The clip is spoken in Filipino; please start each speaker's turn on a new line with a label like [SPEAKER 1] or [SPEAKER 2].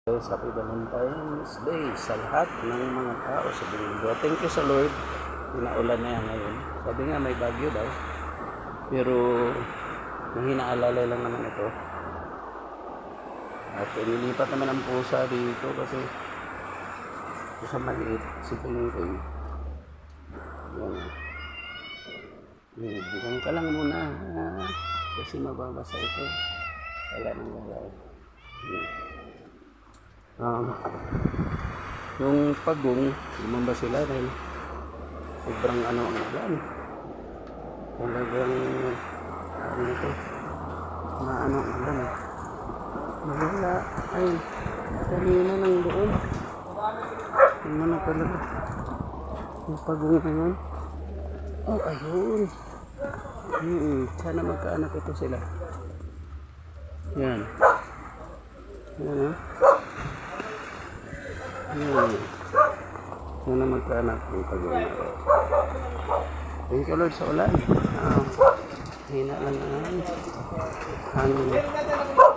[SPEAKER 1] Guys, happy Valentine's Day sa lahat ng mga tao sa buong mundo. Thank you sa Lord. Pinaulan na yan ngayon. Sabi nga may bagyo daw. Pero hinaalalay lang naman ito. At nilipat naman ang pusa dito kasi sa maliit si Pingping. Yan. Diyan ka lang muna. Kasi mababasa ito. Wala nang wala. Yung pagong, lumamba sila dahil sobrang ang ulan. Talagang ito, ang ulan. Nawala, ay, kanina nang doon. Yung na talaga. Yung pagong ngayon. Oh, ayun. Sana magkaanak ito sila. Yan. Yan, Sana magkaanak yung pag-uwi. Thank you Lord sa ulan. Hina lang ang hangin.